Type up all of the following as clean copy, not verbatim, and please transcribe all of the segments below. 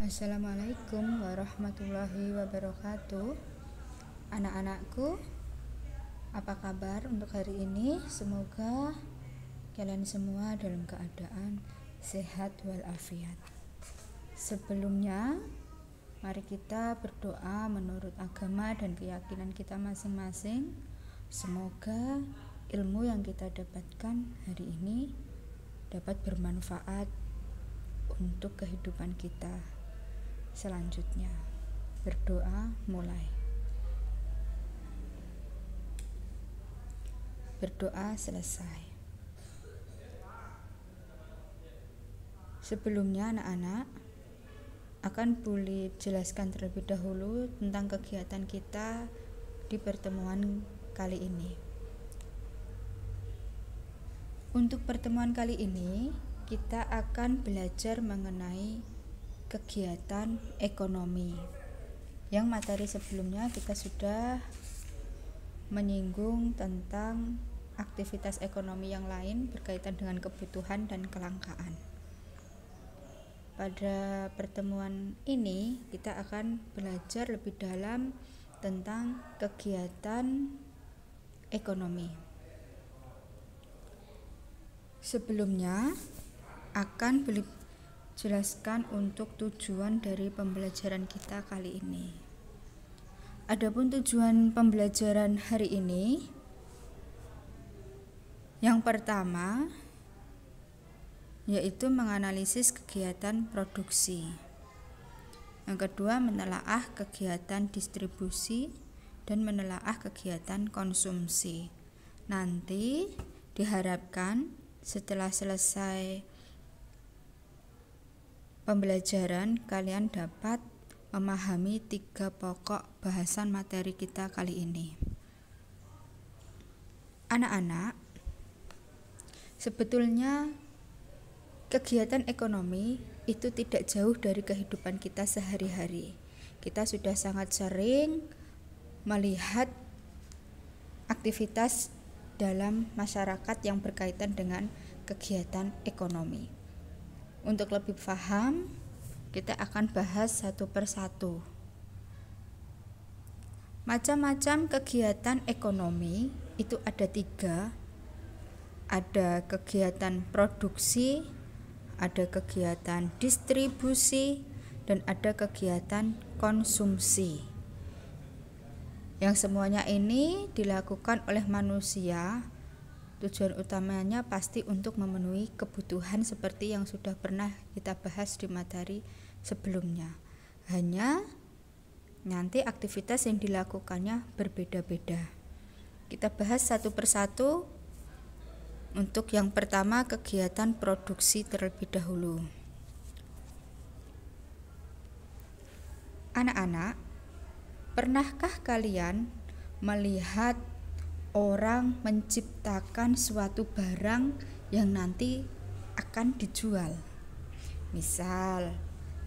Assalamualaikum warahmatullahi wabarakatuh. Anak-anakku, apa kabar untuk hari ini? Semoga kalian semua dalam keadaan sehat walafiat. Sebelumnya, mari kita berdoa menurut agama dan keyakinan kita masing-masing. Semoga ilmu yang kita dapatkan hari ini dapat bermanfaat untuk kehidupan kita selanjutnya. Berdoa mulai. Berdoa selesai. Sebelumnya anak-anak akan boleh jelaskan terlebih dahulu tentang kegiatan kita di pertemuan kali ini. Untuk pertemuan kali ini kita akan belajar mengenai kegiatan ekonomi. Yang materi sebelumnya kita sudah menyinggung tentang aktivitas ekonomi yang lain berkaitan dengan kebutuhan dan kelangkaan. Pada pertemuan ini kita akan belajar lebih dalam tentang kegiatan ekonomi. Sebelumnya akan jelaskan untuk tujuan dari pembelajaran kita kali ini. Adapun tujuan pembelajaran hari ini, yang pertama yaitu menganalisis kegiatan produksi. Yang kedua, menelaah kegiatan distribusi dan menelaah kegiatan konsumsi. Nanti diharapkan setelah selesai pembelajaran kalian dapat memahami 3 pokok bahasan materi kita kali ini. Anak-anak, sebetulnya kegiatan ekonomi itu tidak jauh dari kehidupan kita sehari-hari. Kita sudah sangat sering melihat aktivitas dalam masyarakat yang berkaitan dengan kegiatan ekonomi. Untuk lebih paham, kita akan bahas satu persatu. Macam-macam kegiatan ekonomi itu ada 3. Ada kegiatan produksi, ada kegiatan distribusi, dan ada kegiatan konsumsi. Yang semuanya ini dilakukan oleh manusia. Tujuan utamanya pasti untuk memenuhi kebutuhan seperti yang sudah pernah kita bahas di materi sebelumnya. Hanya nanti aktivitas yang dilakukannya berbeda-beda. Kita bahas satu persatu. Untuk yang pertama, kegiatan produksi terlebih dahulu. Anak-anak, pernahkah kalian melihat orang menciptakan suatu barang yang nanti akan dijual? Misal,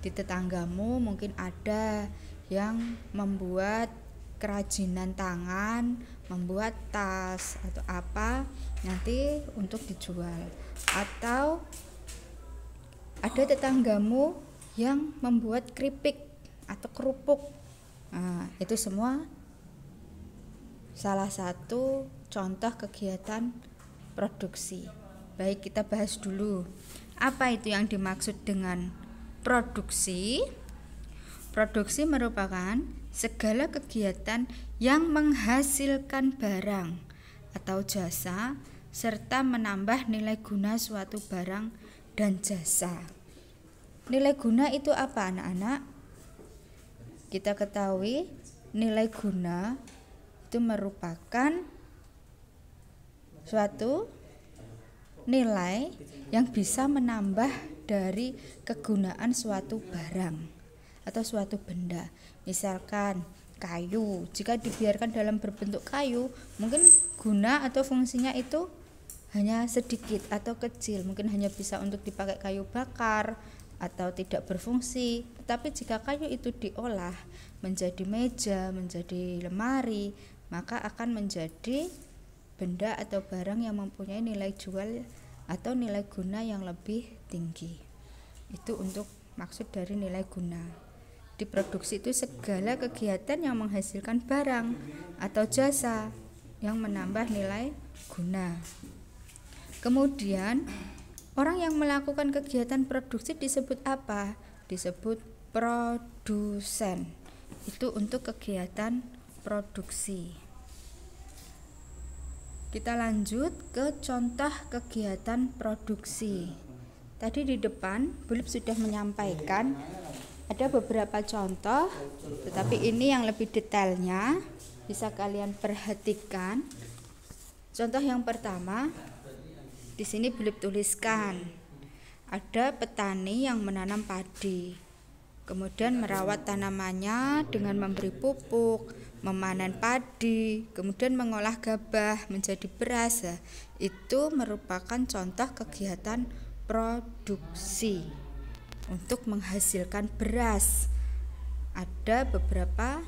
di tetanggamu mungkin ada yang membuat kerajinan tangan, membuat tas atau apa nanti untuk dijual. Atau ada tetanggamu yang membuat keripik atau kerupuk. Nah, itu semua salah satu contoh kegiatan produksi. Baik, kita bahas dulu. Apa itu yang dimaksud dengan produksi? Produksi merupakan segala kegiatan yang menghasilkan barang atau jasa serta menambah nilai guna suatu barang dan jasa. Nilai guna itu apa, anak-anak? Kita ketahui nilai guna itu merupakan suatu nilai yang bisa menambah dari kegunaan suatu barang atau suatu benda. Misalkan kayu, jika dibiarkan dalam berbentuk kayu, mungkin guna atau fungsinya itu hanya sedikit atau kecil, mungkin hanya bisa untuk dipakai kayu bakar atau tidak berfungsi. Tetapi jika kayu itu diolah menjadi meja, menjadi lemari, maka akan menjadi benda atau barang yang mempunyai nilai jual atau nilai guna yang lebih tinggi. Itu untuk maksud dari nilai guna. Diproduksi itu segala kegiatan yang menghasilkan barang atau jasa yang menambah nilai guna. Kemudian orang yang melakukan kegiatan produksi disebut apa? Disebut produsen. Itu untuk kegiatan produksi. Kita lanjut ke contoh kegiatan produksi. Tadi di depan Bulip sudah menyampaikan ada beberapa contoh, tetapi ini yang lebih detailnya bisa kalian perhatikan. Contoh yang pertama, di sini Bulip tuliskan ada petani yang menanam padi, kemudian merawat tanamannya dengan memberi pupuk, memanen padi, kemudian mengolah gabah menjadi beras. Itu merupakan contoh kegiatan produksi untuk menghasilkan beras. Ada beberapa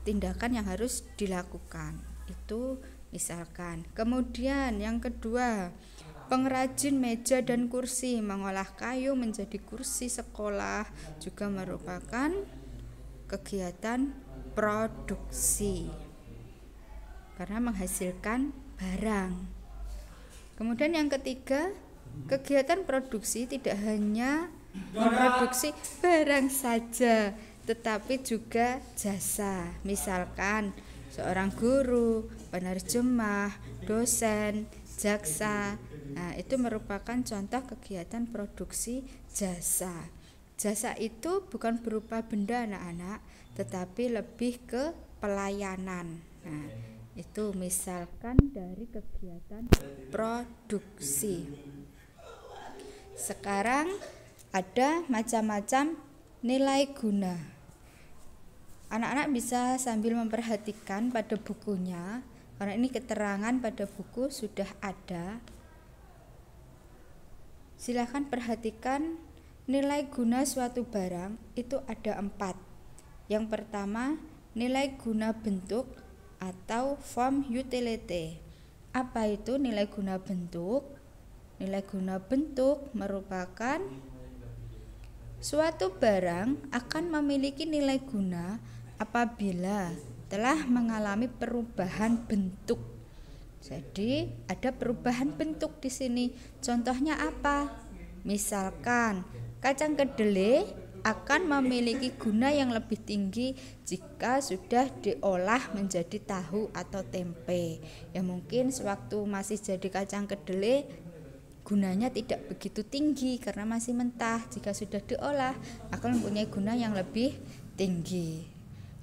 tindakan yang harus dilakukan. Itu misalkan. Kemudian yang kedua, pengrajin meja dan kursi mengolah kayu menjadi kursi sekolah juga merupakan kegiatan produksi karena menghasilkan barang. Kemudian yang ketiga, kegiatan produksi tidak hanya memproduksi barang saja, tetapi juga jasa. Misalkan seorang guru, penerjemah, dosen, jaksa. Nah, itu merupakan contoh kegiatan produksi jasa. Jasa itu bukan berupa benda anak-anak, tetapi lebih ke pelayanan. Nah, itu misalkan dari kegiatan produksi. Sekarang ada macam-macam nilai guna. Anak-anak bisa sambil memperhatikan pada bukunya, karena ini keterangan pada buku sudah ada. Silahkan perhatikan nilai guna suatu barang itu ada 4. Yang pertama, nilai guna bentuk atau form utility. Apa itu nilai guna bentuk? Nilai guna bentuk merupakan suatu barang akan memiliki nilai guna apabila telah mengalami perubahan bentuk. Jadi ada perubahan bentuk di sini. Contohnya apa? Misalkan kacang kedelai akan memiliki guna yang lebih tinggi jika sudah diolah menjadi tahu atau tempe. Ya mungkin sewaktu masih jadi kacang kedelai gunanya tidak begitu tinggi karena masih mentah. Jika sudah diolah akan mempunyai guna yang lebih tinggi.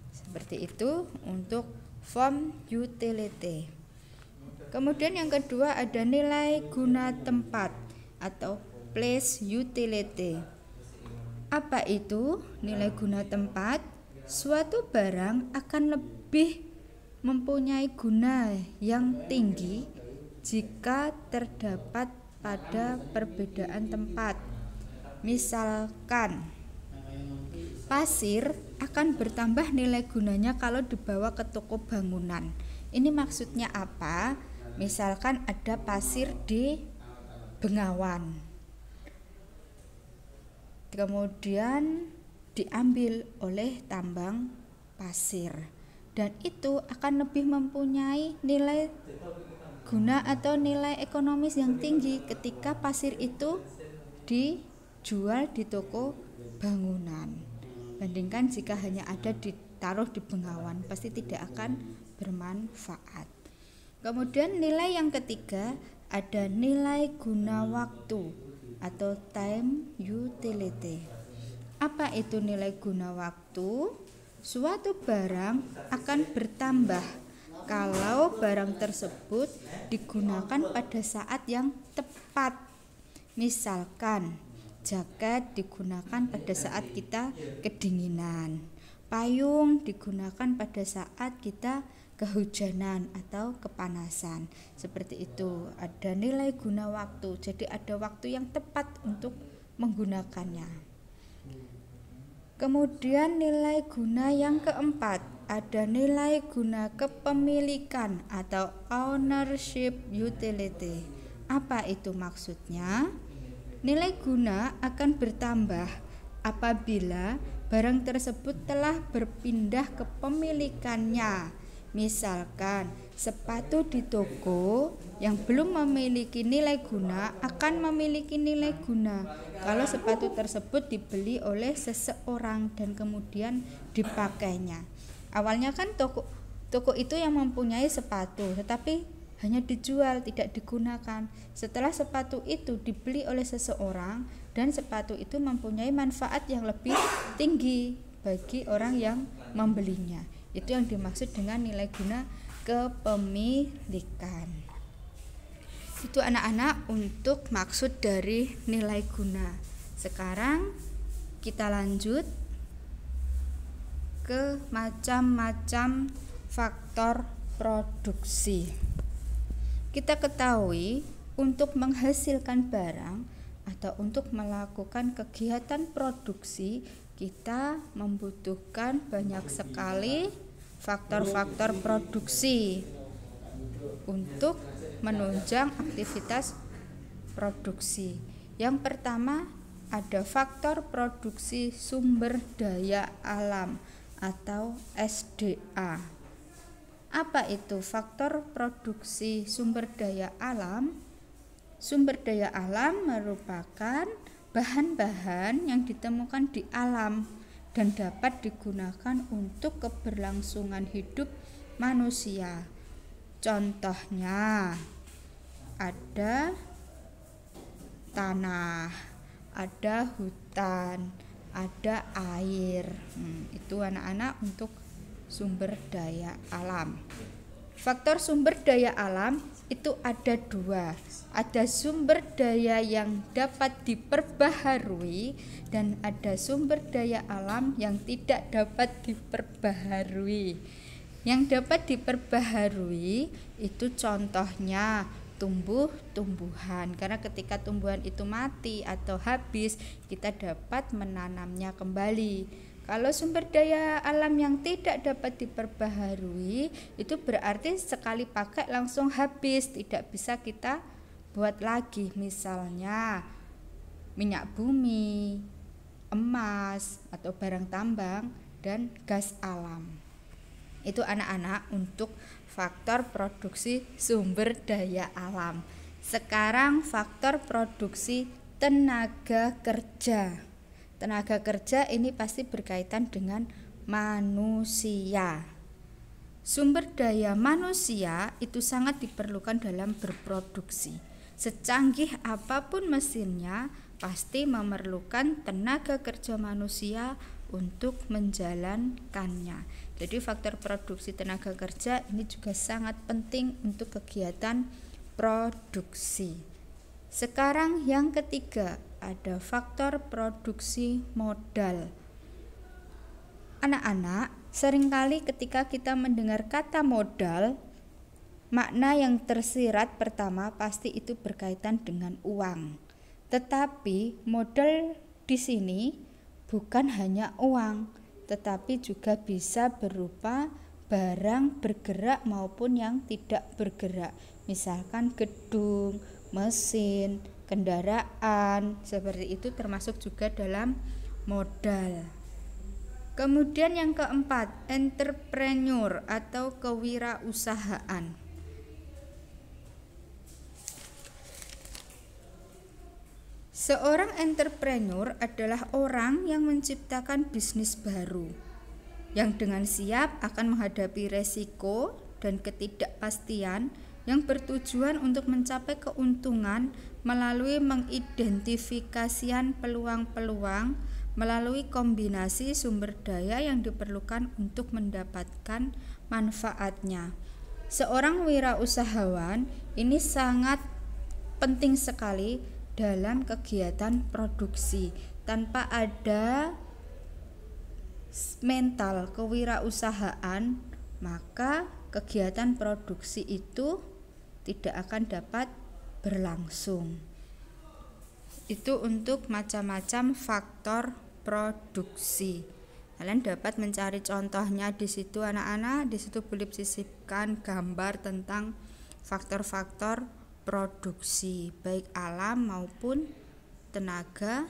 Seperti itu untuk form utility. Kemudian yang kedua ada nilai guna tempat atau place utility. Apa itu nilai guna tempat? Suatu barang akan lebih mempunyai guna yang tinggi jika terdapat pada perbedaan tempat. Misalkan pasir akan bertambah nilai gunanya kalau dibawa ke toko bangunan. Ini maksudnya apa? Misalkan ada pasir di Bengawan, kemudian diambil oleh tambang pasir, dan itu akan lebih mempunyai nilai guna atau nilai ekonomis yang tinggi ketika pasir itu dijual di toko bangunan, bandingkan jika hanya ada ditaruh di Bengawan, pasti tidak akan bermanfaat. Kemudian nilai yang ketiga ada nilai guna waktu atau time utility. Apa itu nilai guna waktu? Suatu barang akan bertambah kalau barang tersebut digunakan pada saat yang tepat. Misalkan jaket digunakan pada saat kita kedinginan, payung digunakan pada saat kita kehujanan atau kepanasan. Seperti itu, ada nilai guna waktu. Jadi ada waktu yang tepat untuk menggunakannya. Kemudian nilai guna yang keempat, ada nilai guna kepemilikan atau ownership utility. Apa itu maksudnya? Nilai guna akan bertambah apabila barang tersebut telah berpindah kepemilikannya. Misalkan sepatu di toko yang belum memiliki nilai guna akan memiliki nilai guna kalau sepatu tersebut dibeli oleh seseorang dan kemudian dipakainya. Awalnya kan toko itu yang mempunyai sepatu, tetapi hanya dijual, tidak digunakan. Setelah sepatu itu dibeli oleh seseorang dan sepatu itu mempunyai manfaat yang lebih tinggi bagi orang yang membelinya. Itu yang dimaksud dengan nilai guna kepemilikan. Itu anak-anak untuk maksud dari nilai guna. Sekarang kita lanjut ke macam-macam faktor produksi. Kita ketahui untuk menghasilkan barang atau untuk melakukan kegiatan produksi, kita membutuhkan banyak sekali faktor-faktor produksi untuk menunjang aktivitas produksi. Yang pertama ada faktor produksi sumber daya alam atau SDA. Apa itu faktor produksi sumber daya alam? Sumber daya alam merupakan bahan-bahan yang ditemukan di alam dan dapat digunakan untuk keberlangsungan hidup manusia. Contohnya ada tanah, ada hutan, ada air. Itu anak-anak untuk sumber daya alam. Faktor sumber daya alam itu ada dua. Ada sumber daya yang dapat diperbaharui dan ada sumber daya alam yang tidak dapat diperbaharui. Yang dapat diperbaharui itu contohnya tumbuh-tumbuhan, karena ketika tumbuhan itu mati atau habis, kita dapat menanamnya kembali. Kalau sumber daya alam yang tidak dapat diperbaharui, itu berarti sekali pakai langsung habis, tidak bisa kita buat lagi. Misalnya minyak bumi, emas, atau barang tambang, dan gas alam. Itu anak-anak untuk faktor produksi sumber daya alam. Sekarang faktor produksi tenaga kerja. Tenaga kerja ini pasti berkaitan dengan manusia. Sumber daya manusia itu sangat diperlukan dalam berproduksi. Secanggih apapun mesinnya, pasti memerlukan tenaga kerja manusia untuk menjalankannya. Jadi faktor produksi tenaga kerja ini juga sangat penting untuk kegiatan produksi. Sekarang yang ketiga, ada faktor produksi modal. Anak-anak, seringkali ketika kita mendengar kata modal, makna yang tersirat pertama pasti itu berkaitan dengan uang. Tetapi modal di sini bukan hanya uang, tetapi juga bisa berupa barang bergerak maupun yang tidak bergerak. Misalkan gedung, mesin, kendaraan, seperti itu termasuk juga dalam modal. Kemudian yang keempat, entrepreneur atau kewirausahaan. Seorang entrepreneur adalah orang yang menciptakan bisnis baru, yang dengan siap akan menghadapi resiko dan ketidakpastian yang bertujuan untuk mencapai keuntungan melalui mengidentifikasian peluang-peluang melalui kombinasi sumber daya yang diperlukan untuk mendapatkan manfaatnya. Seorang wirausahawan ini sangat penting sekali dalam kegiatan produksi. Tanpa ada mental kewirausahaan, maka kegiatan produksi itu tidak akan dapat berlangsung. Itu untuk macam-macam faktor produksi. Kalian dapat mencari contohnya di situ anak-anak. Di situ boleh disisipkan gambar tentang faktor-faktor produksi, baik alam maupun tenaga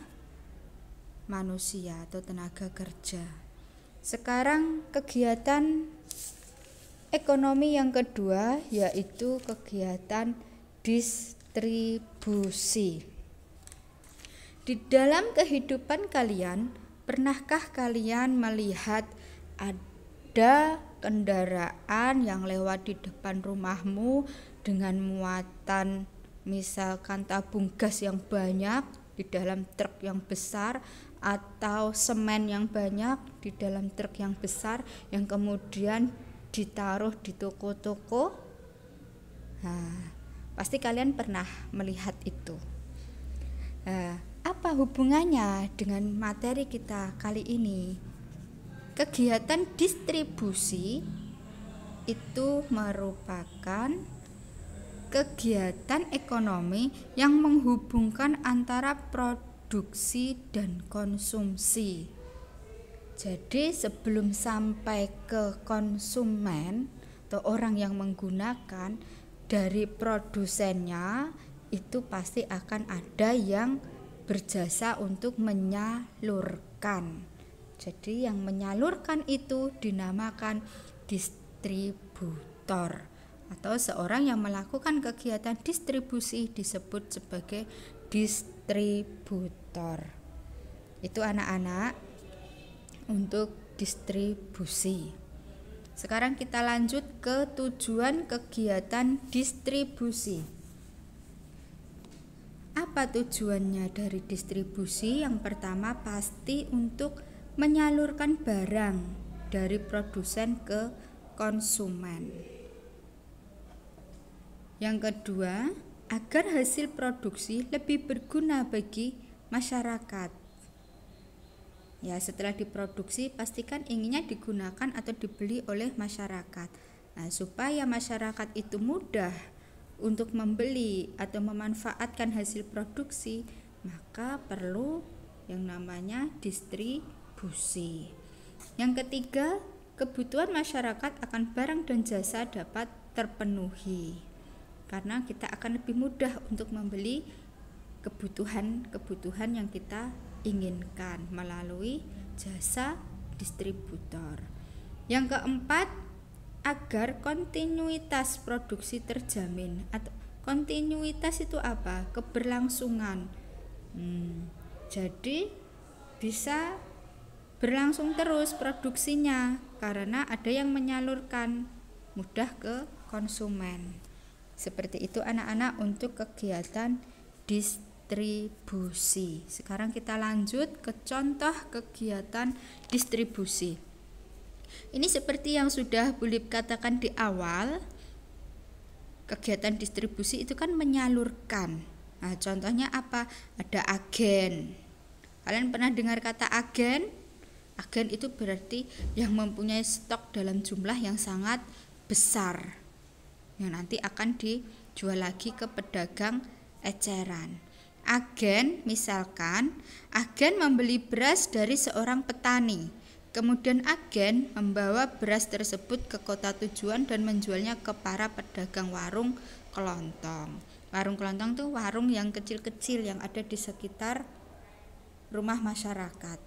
manusia atau tenaga kerja. Sekarang kegiatan ekonomi yang kedua yaitu kegiatan distribusi. Di dalam kehidupan kalian, pernahkah kalian melihat ada kendaraan yang lewat di depan rumahmu dengan muatan misalkan tabung gas yang banyak di dalam truk yang besar, atau semen yang banyak di dalam truk yang besar yang kemudian ditaruh di toko-toko? Nah, pasti kalian pernah melihat itu. Apa hubungannya dengan materi kita kali ini? Kegiatan distribusi itu merupakan kegiatan ekonomi yang menghubungkan antara produksi dan konsumsi. Jadi sebelum sampai ke konsumen atau orang yang menggunakan, dari produsennya itu pasti akan ada yang berjasa untuk menyalurkan. Jadi yang menyalurkan itu dinamakan distributor, atau seorang yang melakukan kegiatan distribusi disebut sebagai distributor. Itu anak-anak untuk distribusi. Sekarang kita lanjut ke tujuan kegiatan distribusi. Apa tujuannya dari distribusi? Yang pertama pasti untuk menyalurkan barang dari produsen ke konsumen. Yang kedua, agar hasil produksi lebih berguna bagi masyarakat. Ya, setelah diproduksi pastikan inginnya digunakan atau dibeli oleh masyarakat. Nah, supaya masyarakat itu mudah untuk membeli atau memanfaatkan hasil produksi, maka perlu yang namanya distribusi. Yang ketiga, kebutuhan masyarakat akan barang dan jasa dapat terpenuhi, karena kita akan lebih mudah untuk membeli kebutuhan yang kita inginkan melalui jasa distributor. Yang keempat, agar kontinuitas produksi terjamin. Atau kontinuitas itu apa? Keberlangsungan. Jadi bisa berlangsung terus produksinya karena ada yang menyalurkan, mudah ke konsumen. Seperti itu anak-anak untuk kegiatan distribusi. Sekarang kita lanjut ke contoh kegiatan distribusi. Ini seperti yang sudah Bulip katakan di awal, kegiatan distribusi itu kan menyalurkan. Nah, contohnya apa? Ada agen. Kalian pernah dengar kata agen? Agen itu berarti yang mempunyai stok dalam jumlah yang sangat besar, yang nanti akan dijual lagi ke pedagang eceran. Agen, misalkan agen membeli beras dari seorang petani. Kemudian agen membawa beras tersebut ke kota tujuan dan menjualnya ke para pedagang warung kelontong. Warung kelontong itu warung yang kecil-kecil yang ada di sekitar rumah masyarakat.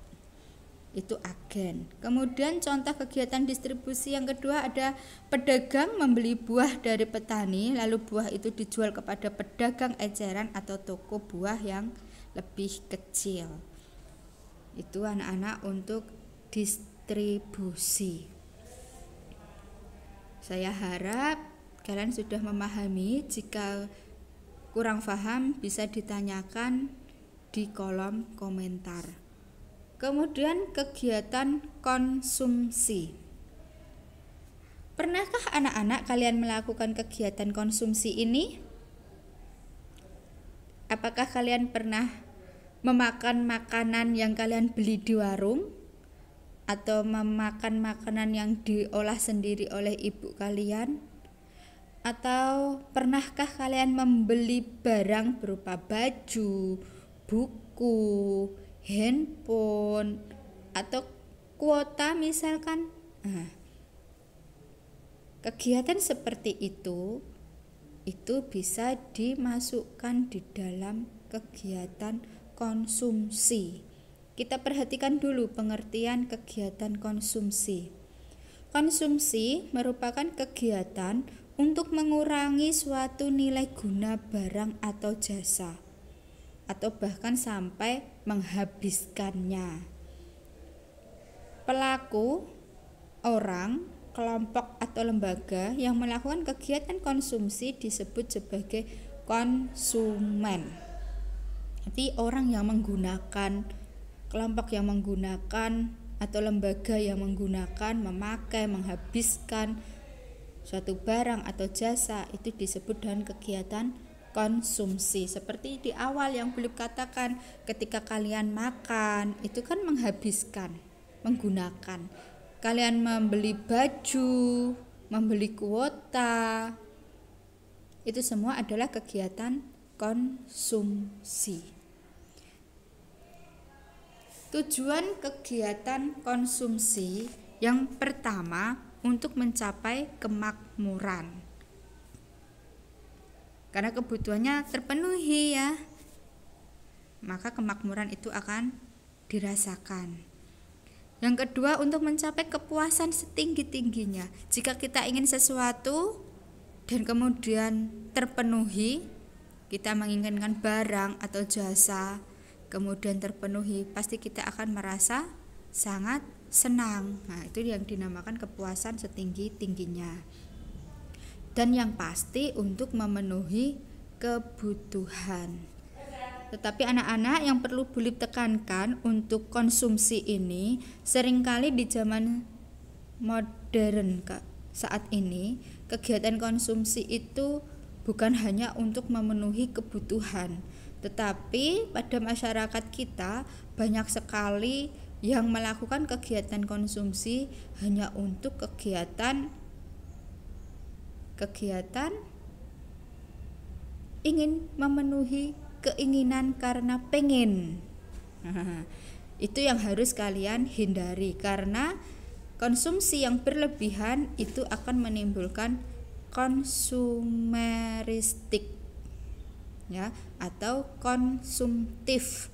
Itu agen. Kemudian contoh kegiatan distribusi yang kedua ada pedagang membeli buah dari petani, lalu buah itu dijual kepada pedagang eceran atau toko buah yang lebih kecil. Itu anak-anak untuk distribusi. Saya harap kalian sudah memahami. Jika kurang paham bisa ditanyakan di kolom komentar. Kemudian kegiatan konsumsi. Pernahkah anak-anak kalian melakukan kegiatan konsumsi ini? Apakah kalian pernah memakan makanan yang kalian beli di warung? Atau memakan makanan yang diolah sendiri oleh ibu kalian? Atau pernahkah kalian membeli barang berupa baju, buku, handphone, atau kuota misalkan? Nah, kegiatan seperti itu bisa dimasukkan di dalam kegiatan konsumsi. kita perhatikan dulu pengertian kegiatan konsumsi. Konsumsi merupakan kegiatan untuk mengurangi suatu nilai guna barang atau jasa, atau bahkan sampai menghabiskannya. Pelaku, orang, kelompok atau lembaga yang melakukan kegiatan konsumsi disebut sebagai konsumen. Jadi orang yang menggunakan, kelompok yang menggunakan, atau lembaga yang menggunakan, memakai, menghabiskan suatu barang atau jasa itu disebut dengan kegiatan konsumsi. Seperti di awal yang belum katakan, ketika kalian makan itu kan menghabiskan, menggunakan. Kalian membeli baju, membeli kuota, itu semua adalah kegiatan konsumsi. Tujuan kegiatan konsumsi yang pertama untuk mencapai kemakmuran. Karena kebutuhannya terpenuhi ya, maka kemakmuran itu akan dirasakan. Yang kedua untuk mencapai kepuasan setinggi-tingginya. Jika kita ingin sesuatu dan kemudian terpenuhi, kita menginginkan barang atau jasa, kemudian terpenuhi, pasti kita akan merasa sangat senang. Nah, itu yang dinamakan kepuasan setinggi-tingginya. Dan yang pasti untuk memenuhi kebutuhan. Tetapi anak-anak yang perlu Bulip tekankan untuk konsumsi ini, seringkali di zaman modern saat ini, kegiatan konsumsi itu bukan hanya untuk memenuhi kebutuhan, tetapi pada masyarakat kita banyak sekali yang melakukan kegiatan konsumsi hanya untuk kegiatan ingin memenuhi keinginan karena pengen. Itu yang harus kalian hindari, karena konsumsi yang berlebihan itu akan menimbulkan konsumeristik ya, atau konsumtif,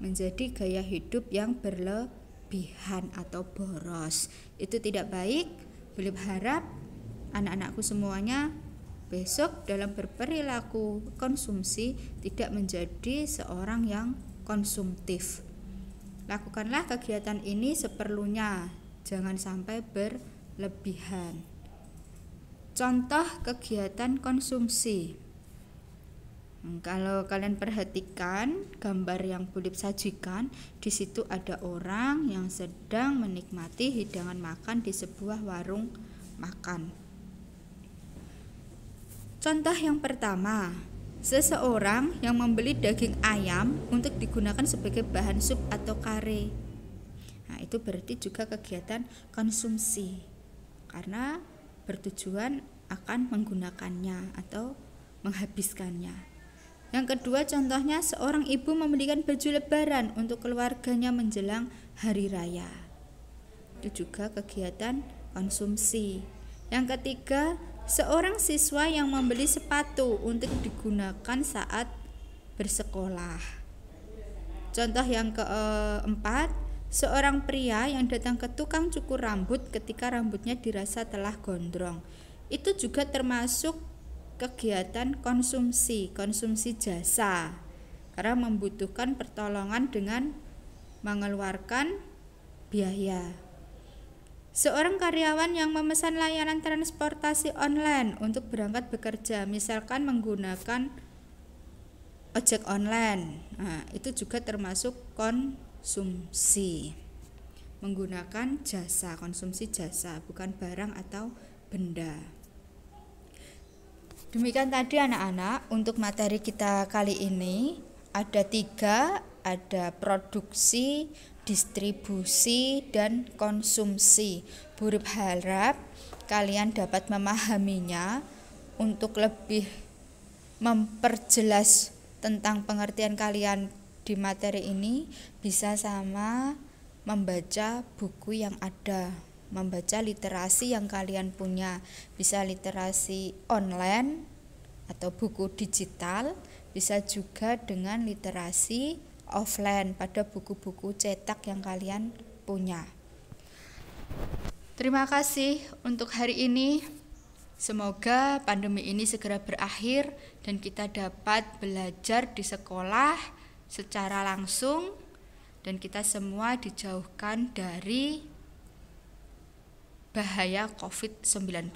menjadi gaya hidup yang berlebihan atau boros. Itu tidak baik. Bulip harap anak-anakku semuanya besok dalam berperilaku konsumsi tidak menjadi seorang yang konsumtif. Lakukanlah kegiatan ini seperlunya, jangan sampai berlebihan. Contoh kegiatan konsumsi. Kalau kalian perhatikan gambar yang Bulip sajikan, di situ ada orang yang sedang menikmati hidangan makan di sebuah warung makan. Contoh yang pertama, seseorang yang membeli daging ayam untuk digunakan sebagai bahan sup atau kare. Nah, itu berarti juga kegiatan konsumsi, karena bertujuan akan menggunakannya atau menghabiskannya. Yang kedua contohnya, seorang ibu membelikan baju lebaran untuk keluarganya menjelang hari raya. Itu juga kegiatan konsumsi. Yang ketiga, seorang siswa yang membeli sepatu untuk digunakan saat bersekolah. Contoh yang keempat, seorang pria yang datang ke tukang cukur rambut ketika rambutnya dirasa telah gondrong. Itu juga termasuk kegiatan konsumsi jasa, karena membutuhkan pertolongan dengan mengeluarkan biaya. Seorang karyawan yang memesan layanan transportasi online untuk berangkat bekerja, misalkan menggunakan ojek online, nah, itu juga termasuk konsumsi, menggunakan jasa, konsumsi jasa, bukan barang atau benda. Demikian tadi anak-anak untuk materi kita kali ini. Ada 3, ada produksi, distribusi, dan konsumsi. Bulip harap kalian dapat memahaminya. Untuk lebih memperjelas tentang pengertian kalian di materi ini, bisa sama membaca buku yang ada, membaca literasi yang kalian punya, bisa literasi online atau buku digital, bisa juga dengan literasi offline, pada buku-buku cetak yang kalian punya. Terima kasih untuk hari ini. Semoga pandemi ini segera berakhir dan kita dapat belajar di sekolah secara langsung dan kita semua dijauhkan dari bahaya COVID-19.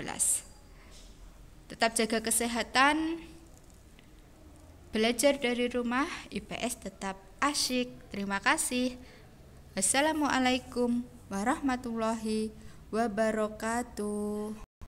Tetap jaga kesehatan, belajar dari rumah, IPS tetap asyik. Terima kasih. Wassalamualaikum warahmatullahi wabarakatuh.